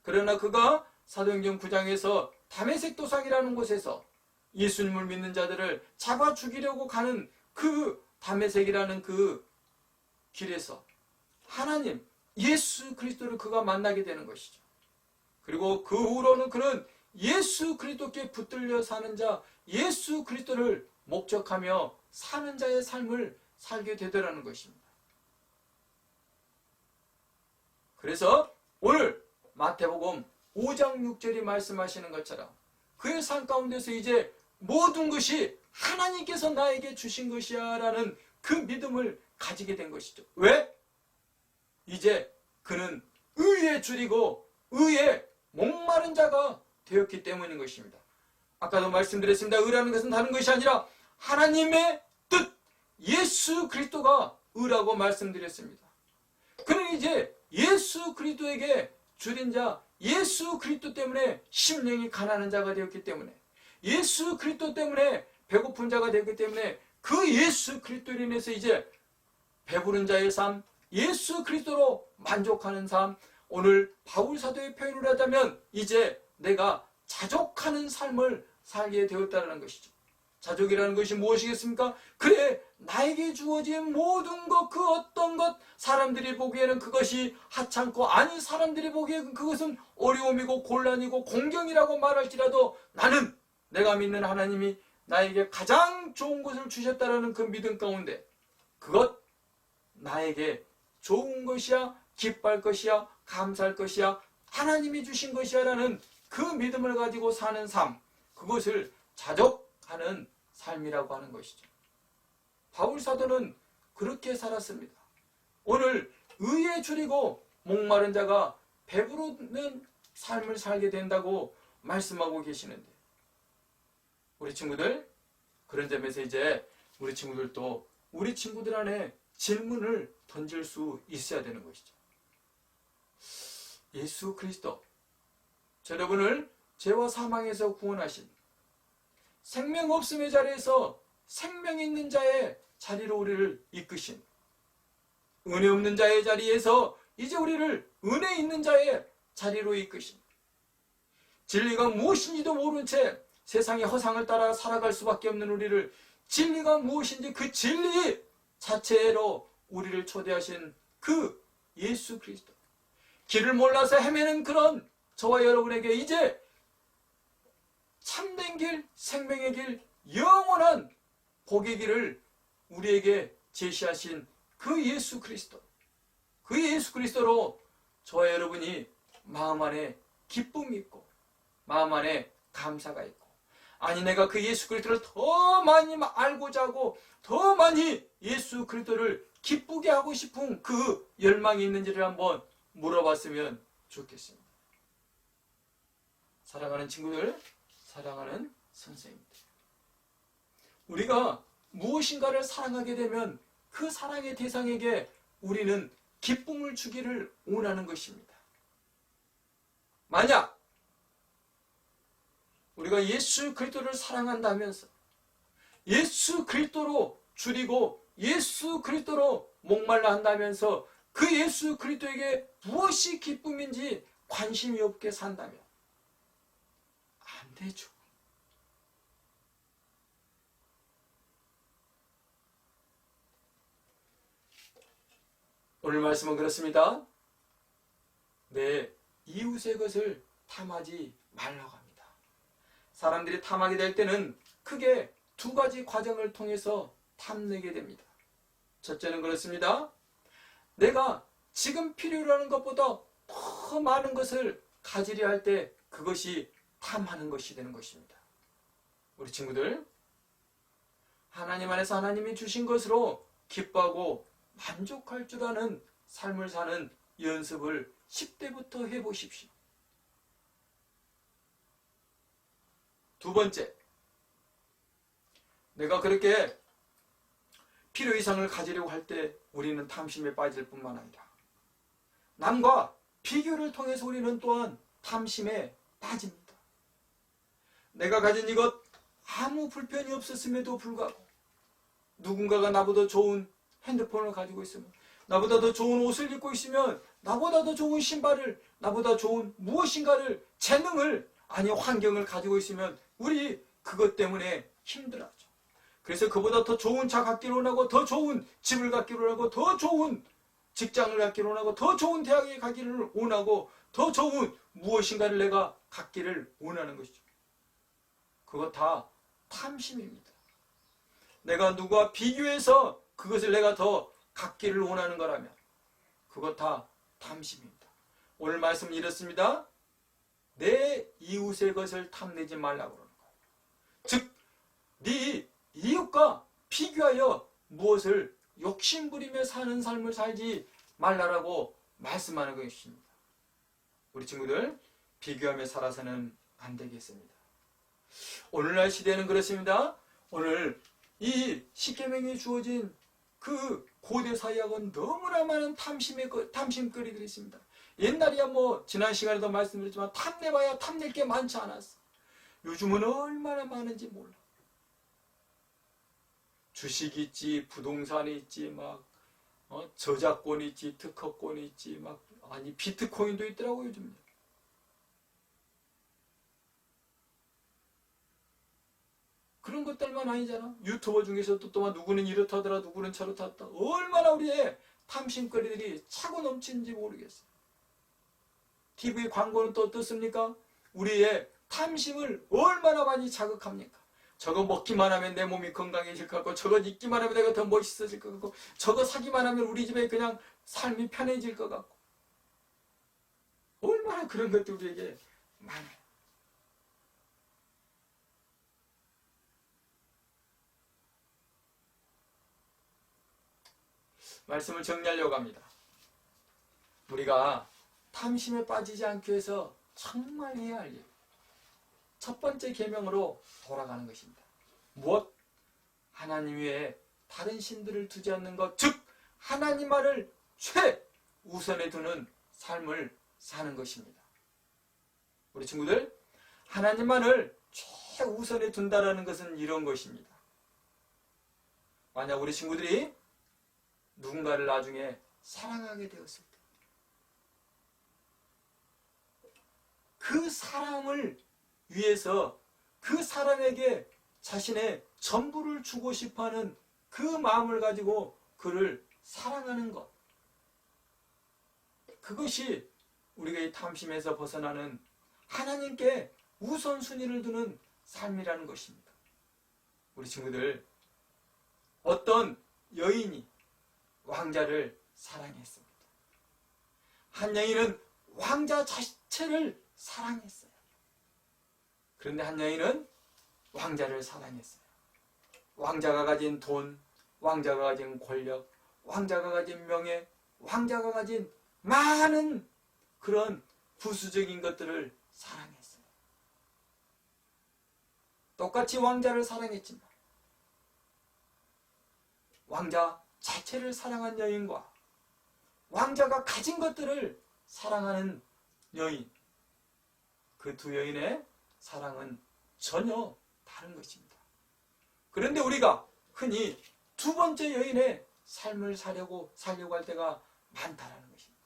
그러나 그가 사도행전 9장에서 다메섹 도상이라는 곳에서 예수님을 믿는 자들을 잡아 죽이려고 가는 그 다메섹이라는 그 길에서 하나님, 예수 그리스도를 그가 만나게 되는 것이죠. 그리고 그 후로는 그는 예수 그리스도께 붙들려 사는 자, 예수 그리스도를 목적하며 사는 자의 삶을 살게 되더라는 것입니다. 그래서 오늘 마태복음 5장 6절이 말씀하시는 것처럼 그의 삶 가운데서 이제 모든 것이 하나님께서 나에게 주신 것이야 라는 그 믿음을 가지게 된 것이죠. 왜? 이제 그는 의에 줄이고 의에 목마른 자가 되었기 때문인 것입니다. 아까도 말씀드렸습니다. 의라는 것은 다른 것이 아니라 하나님의 뜻, 예수 그리스도가 의라고 말씀드렸습니다. 그는 이제 예수 그리스도에게 줄인 자, 예수 그리스도 때문에 심령이 가난한 자가 되었기 때문에, 예수 그리스도 때문에 배고픈 자가 되었기 때문에, 그 예수 그리스도로 인해서 이제 배부른 자의 삶, 예수 그리스도로 만족하는 삶, 오늘 바울 사도의 표현을 하자면 이제 내가 자족하는 삶을 살게 되었다는 것이죠. 자족이라는 것이 무엇이겠습니까? 그래, 나에게 주어진 모든 것, 그 어떤 것, 사람들이 보기에는 그것이 하찮고, 아니 사람들이 보기에는 그것은 어려움이고 곤란이고 공경이라고 말할지라도, 나는 내가 믿는 하나님이 나에게 가장 좋은 것을 주셨다라는 그 믿음 가운데, 그것 나에게 좋은 것이야, 기뻐할 것이야, 감사할 것이야, 하나님이 주신 것이야 라는 그 믿음을 가지고 사는 삶, 그것을 자족하는 삶이라고 하는 것이죠. 바울 사도는 그렇게 살았습니다. 오늘 의에 줄이고 목마른 자가 배부르는 삶을 살게 된다고 말씀하고 계시는데, 우리 친구들, 그런 점에서 이제 우리 친구들도 우리 친구들 안에 질문을 던질 수 있어야 되는 것이죠. 예수 그리스도, 여러분을 죄와 사망에서 구원하신, 생명 없음의 자리에서 생명 있는 자의 자리로 우리를 이끄신, 은혜 없는 자의 자리에서 이제 우리를 은혜 있는 자의 자리로 이끄신, 진리가 무엇인지도 모른 채 세상의 허상을 따라 살아갈 수밖에 없는 우리를 진리가 무엇인지 그 진리 자체로 우리를 초대하신 그 예수 그리스도, 길을 몰라서 헤매는 그런 저와 여러분에게 이제 참된 길, 생명의 길, 영원한 복의 길을 우리에게 제시하신 그 예수 그리스도, 그 예수 그리스도로 저와 여러분이 마음 안에 기쁨이 있고 마음 안에 감사가 있고, 아니 내가 그 예수 그리스도를 더 많이 알고자 하고 더 많이 예수 그리스도를 기쁘게 하고 싶은 그 열망이 있는지를 한번 물어봤으면 좋겠습니다. 사랑하는 친구들, 사랑하는 선생님들, 우리가 무엇인가를 사랑하게 되면 그 사랑의 대상에게 우리는 기쁨을 주기를 원하는 것입니다. 만약 우리가 예수 그리스도를 사랑한다면서 예수 그리스도로 줄이고 예수 그리스도로 목말라 한다면서 그 예수 그리스도에게 무엇이 기쁨인지 관심이 없게 산다면 안 되죠. 오늘 말씀은 그렇습니다. 내 이웃의 것을 탐하지 말라고 합니다. 사람들이 탐하게 될 때는 크게 두 가지 과정을 통해서 탐내게 됩니다. 첫째는 그렇습니다. 내가 지금 필요로 하는 것보다 더 많은 것을 가지려 할 때 그것이 탐하는 것이 되는 것입니다. 우리 친구들, 하나님 안에서 하나님이 주신 것으로 기뻐하고 만족할 줄 아는 삶을 사는 연습을 10대부터 해보십시오. 두 번째, 내가 그렇게 필요 이상을 가지려고 할 때 우리는 탐심에 빠질 뿐만 아니라 남과 비교를 통해서 우리는 또한 탐심에 빠집니다. 내가 가진 이것 아무 불편이 없었음에도 불구하고 누군가가 나보다 좋은 핸드폰을 가지고 있으면, 나보다 더 좋은 옷을 입고 있으면, 나보다 더 좋은 신발을, 나보다 좋은 무엇인가를, 재능을, 아니 환경을 가지고 있으면 우리 그것 때문에 힘들어하죠. 그래서 그보다 더 좋은 차 갖기를 원하고, 더 좋은 집을 갖기를 원하고, 더 좋은 직장을 갖기를 원하고, 더 좋은 대학에 가기를 원하고, 더 좋은 무엇인가를 내가 갖기를 원하는 것이죠. 그거 다 탐심입니다. 내가 누구와 비교해서 그것을 내가 더 갖기를 원하는 거라면 그것 다 탐심입니다. 오늘 말씀은 이렇습니다. 내 이웃의 것을 탐내지 말라고 그러는 거예요. 즉, 네 이웃과 비교하여 무엇을 욕심부리며 사는 삶을 살지 말라라고 말씀하는 것입니다. 우리 친구들, 비교하며 살아서는 안 되겠습니다. 오늘날 시대는 그렇습니다. 오늘 이 십계명이 주어진 그 고대 사회하고는 너무나 많은 탐심거리들이 있습니다. 옛날이야 뭐 지난 시간에도 말씀드렸지만 탐내봐야 탐낼 게 많지 않았어. 요즘은 얼마나 많은지 몰라. 주식이 있지, 부동산이 있지, 막 저작권이 있지, 특허권이 있지, 막 아니 비트코인도 있더라고 요즘. 그런 것들만 아니잖아. 유튜버 중에서도 또한 누구는 이렇다더라, 누구는 저렇다. 얼마나 우리의 탐심거리들이 차고 넘치는지 모르겠어. TV 광고는 또 어떻습니까? 우리의 탐심을 얼마나 많이 자극합니까? 저거 먹기만 하면 내 몸이 건강해질 것 같고, 저거 입기만 하면 내가 더 멋있어질 것 같고, 저거 사기만 하면 우리 집에 그냥 삶이 편해질 것 같고, 얼마나 그런 것도 우리에게 많아요. 말씀을 정리하려고 합니다. 우리가 탐심에 빠지지 않기 위해서 정말 해야 할 일. 첫 번째 계명으로 돌아가는 것입니다. 무엇? 하나님 외에 다른 신들을 두지 않는 것, 즉 하나님만을 최우선에 두는 삶을 사는 것입니다. 우리 친구들, 하나님만을 최우선에 둔다라는 것은 이런 것입니다. 만약 우리 친구들이 누군가를 나중에 사랑하게 되었을 때 그 사람을 위해서 그 사람에게 자신의 전부를 주고 싶어하는 그 마음을 가지고 그를 사랑하는 것, 그것이 우리가 이 탐심에서 벗어나는 하나님께 우선순위를 두는 삶이라는 것입니다. 우리 친구들, 어떤 여인이 왕자를 사랑했습니다. 한 여인은 왕자 자체를 사랑했어요. 그런데 한 여인은 왕자를 사랑했어요. 왕자가 가진 돈, 왕자가 가진 권력, 왕자가 가진 명예, 왕자가 가진 많은 그런 부수적인 것들을 사랑했어요. 똑같이 왕자를 사랑했지만 왕자 자체를 사랑한 여인과 왕자가 가진 것들을 사랑하는 여인, 그 두 여인의 사랑은 전혀 다른 것입니다. 그런데 우리가 흔히 두 번째 여인의 삶을 살려고 할 때가 많다라는 것입니다.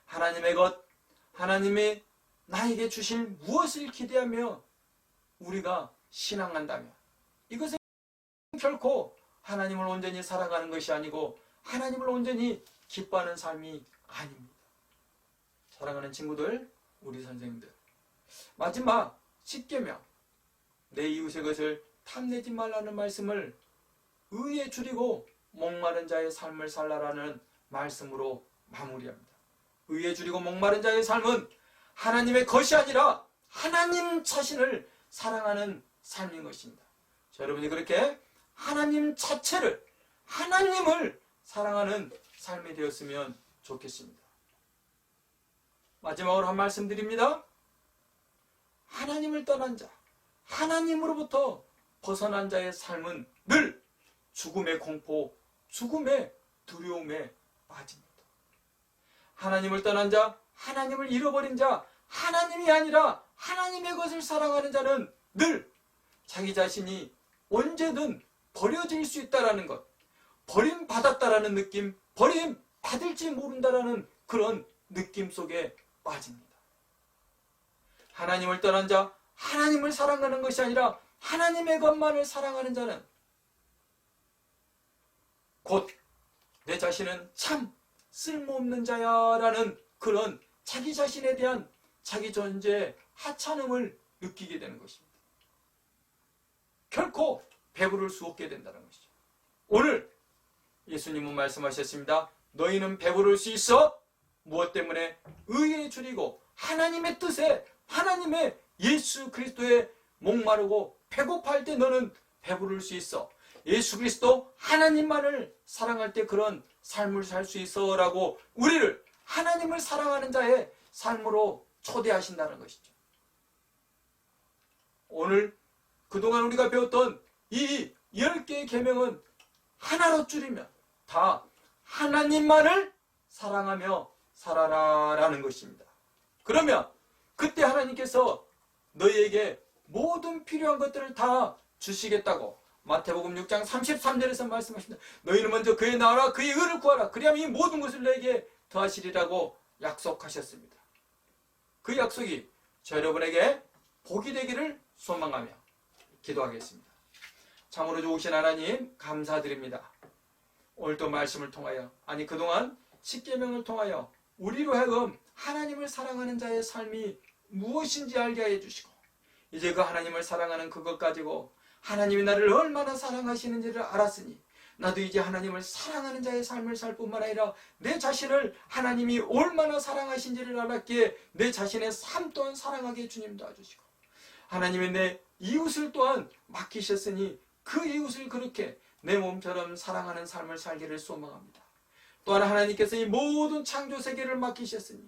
하나님의 것, 하나님이 나에게 주실 무엇을 기대하며 우리가 신앙한다면 이것은 결코 하나님을 온전히 살아가는 것이 아니고 하나님을 온전히 기뻐하는 삶이 아닙니다. 사랑하는 친구들, 우리 선생님들, 마지막 10계명, 내 이웃의 것을 탐내지 말라는 말씀을 의에 줄이고 목마른 자의 삶을 살라라는 말씀으로 마무리합니다. 의에 줄이고 목마른 자의 삶은 하나님의 것이 아니라 하나님 자신을 사랑하는 삶인 것입니다. 자, 여러분이 그렇게 하나님 자체를, 하나님을 사랑하는 삶이 되었으면 좋겠습니다. 마지막으로 한 말씀 드립니다. 하나님을 떠난 자, 하나님으로부터 벗어난 자의 삶은 늘 죽음의 공포, 죽음의 두려움에 빠집니다. 하나님을 떠난 자, 하나님을 잃어버린 자, 하나님이 아니라 하나님의 것을 사랑하는 자는 늘 자기 자신이 언제든 버려질 수 있다라는 것, 버림받았다라는 느낌, 버림받을지 모른다라는 그런 느낌 속에 빠집니다. 하나님을 떠난 자, 하나님을 사랑하는 것이 아니라 하나님의 것만을 사랑하는 자는 곧 내 자신은 참 쓸모없는 자야라는 그런 자기 자신에 대한 자기 존재의 하찮음을 느끼게 되는 것입니다. 결코 배부를 수 없게 된다는 것이죠. 오늘 예수님은 말씀하셨습니다. 너희는 배부를 수 있어? 무엇 때문에? 의에 줄이고 하나님의 뜻에, 하나님의 예수 그리스도에 목마르고 배고파할 때 너는 배부를 수 있어. 예수 그리스도 하나님만을 사랑할 때 그런 삶을 살 수 있어 라고 우리를 하나님을 사랑하는 자의 삶으로 초대하신다는 것이죠. 오늘 그동안 우리가 배웠던 이 10개의 계명은 하나로 줄이면 다 하나님만을 사랑하며 살아라라는 것입니다. 그러면 그때 하나님께서 너희에게 모든 필요한 것들을 다 주시겠다고 마태복음 6장 33절에서 말씀하십니다. 너희는 먼저 그의 나라와 그의 의를 구하라. 그리하면 이 모든 것을 너에게 더하시리라고 약속하셨습니다. 그 약속이 저 여러분에게 복이 되기를 소망하며 기도하겠습니다. 참으로 좋으신 하나님 감사드립니다. 오늘도 말씀을 통하여 그동안 십계명을 통하여 우리로 하여금 하나님을 사랑하는 자의 삶이 무엇인지 알게 해 주시고 이제 그 하나님을 사랑하는 그것 가지고 하나님이 나를 얼마나 사랑하시는지를 알았으니 나도 이제 하나님을 사랑하는 자의 삶을 살 뿐만 아니라 내 자신을 하나님이 얼마나 사랑하신지를 알았기에 내 자신의 삶 또한 사랑하게 주님 도와주시고 하나님이 내 이웃을 또한 맡기셨으니 그 이웃을 그렇게 내 몸처럼 사랑하는 삶을 살기를 소망합니다. 또한 하나님께서 이 모든 창조 세계를 맡기셨으니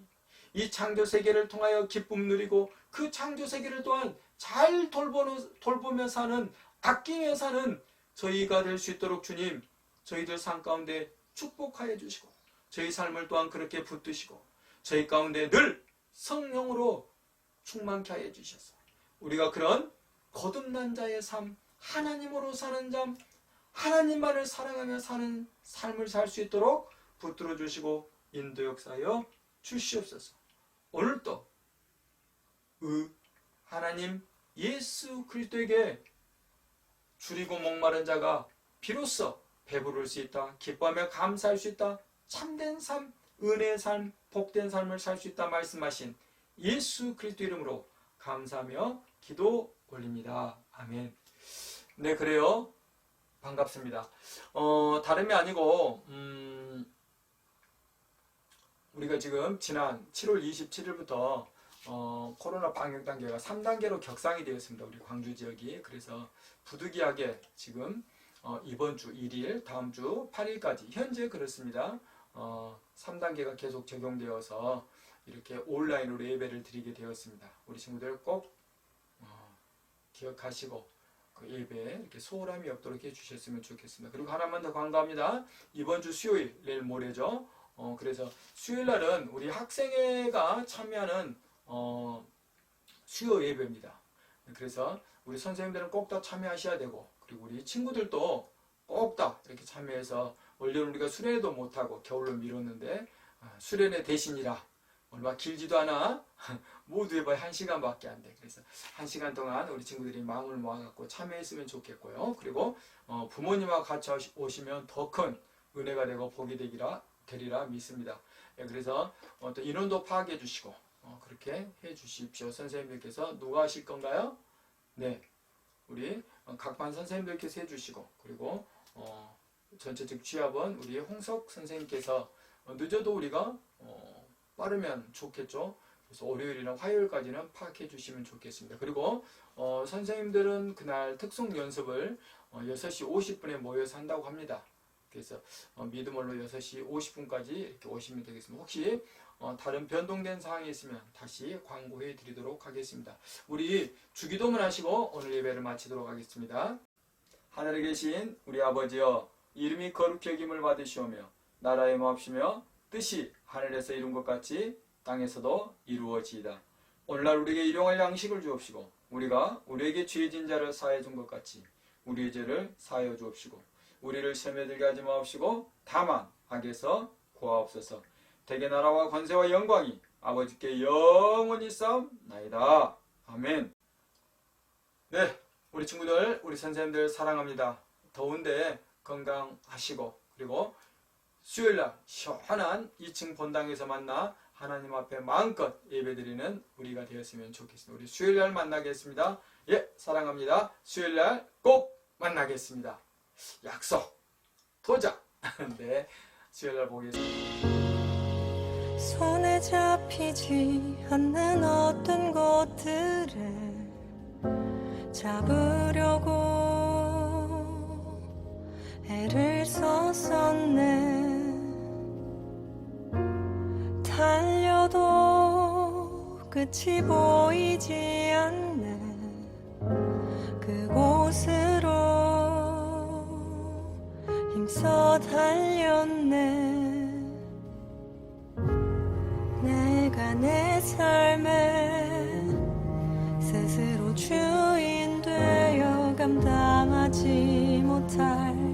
이 창조 세계를 통하여 기쁨 누리고 그 창조 세계를 또한 잘 돌보며 사는 아끼며 사는 저희가 될 수 있도록 주님 저희들 삶 가운데 축복하여 주시고 저희 삶을 또한 그렇게 붙드시고 저희 가운데 늘 성령으로 충만케 하여 주셔서 우리가 그런 거듭난 자의 삶 하나님으로 사는 삶 하나님만을 사랑하며 사는 삶을 살 수 있도록 붙들어 주시고 인도 역사하여 주시옵소서. 오늘도 하나님 예수 그리스도에게 줄이고 목마른 자가 비로소 배부를 수 있다. 기뻐하며 감사할 수 있다. 참된 삶, 은혜의 삶, 복된 삶을 살 수 있다 말씀하신 예수 그리스도 이름으로 감사하며 기도 올립니다. 아멘. 네, 그래요. 반갑습니다. 다름이 아니고 우리가 지금 지난 7월 27일부터 코로나 방역 단계가 3단계로 격상이 되었습니다. 우리 광주 지역이. 그래서 부득이하게 지금 이번 주 1일, 다음 주 8일까지 현재 그렇습니다. 3단계가 계속 적용되어서 이렇게 온라인으로 예배를 드리게 되었습니다. 우리 친구들 꼭 기억하시고 그 예배에 이렇게 소홀함이 없도록 해주셨으면 좋겠습니다. 그리고 하나만 더 간과합니다. 이번 주 수요일, 내일 모레죠. 그래서 수요일 날은 우리 학생회가 참여하는 수요 예배입니다. 그래서 우리 선생님들은 꼭 다 참여하셔야 되고 그리고 우리 친구들도 꼭 다 이렇게 참여해서 원래는 우리가 수련회도 못하고 겨울로 미뤘는데 수련회 대신이라 얼마 길지도 않아 모두 해봐야 1시간밖에 안 돼. 그래서 1시간 동안 우리 친구들이 마음을 모아갖고 참여했으면 좋겠고요. 그리고 부모님하고 같이 오시면 더 큰 은혜가 되고 복이 되리라 믿습니다. 그래서 또 인원도 파악해 주시고 그렇게 해 주십시오. 선생님들께서 누가 하실 건가요? 네, 우리 각 반 선생님들께서 해 주시고 그리고 전체적 취합은 우리 홍석 선생님께서 늦어도 우리가 빠르면 좋겠죠. 그래서 월요일이나 화요일까지는 파악해 주시면 좋겠습니다. 그리고 선생님들은 그날 특송 연습을 6시 50분에 모여서 한다고 합니다. 그래서 믿음으로 6시 50분까지 이렇게 오시면 되겠습니다. 혹시 다른 변동된 사항이 있으면 다시 광고해 드리도록 하겠습니다. 우리 주기도문 하시고 오늘 예배를 마치도록 하겠습니다. 하늘에 계신 우리 아버지여, 이름이 거룩히 여김을 받으시오며 나라의 마옵시며 뜻이 하늘에서 이룬 것 같이 땅에서도 이루어지이다. 오늘날 우리에게 일용할 양식을 주옵시고 우리가 우리에게 죄진 자를 사하여 준 것 같이 우리의 죄를 사하여 주옵시고 우리를 시험에 들게 하지 마옵시고 다만 악에서 구하옵소서. 대개 나라와 권세와 영광이 아버지께 영원히 싸움나이다. 아멘. 네, 우리 친구들, 우리 선생님들 사랑합니다. 더운데 건강하시고 그리고 수요일날 시원한 2층 본당에서 만나 하나님 앞에 마음껏 예배드리는 우리가 되었으면 좋겠습니다. 우리 수요일날 만나겠습니다. 예, 사랑합니다. 수요일날 꼭 만나겠습니다. 약속, 도장. 네, 수요일날 보겠습니다. 손에 잡히지 않는 어떤 것들에 잡으려고 애를 썼었네. 달려도 끝이 보이지 않네. 곳으로 힘써 달렸네. 내가 내 삶에 스스로 주인 되어 감당하지 못할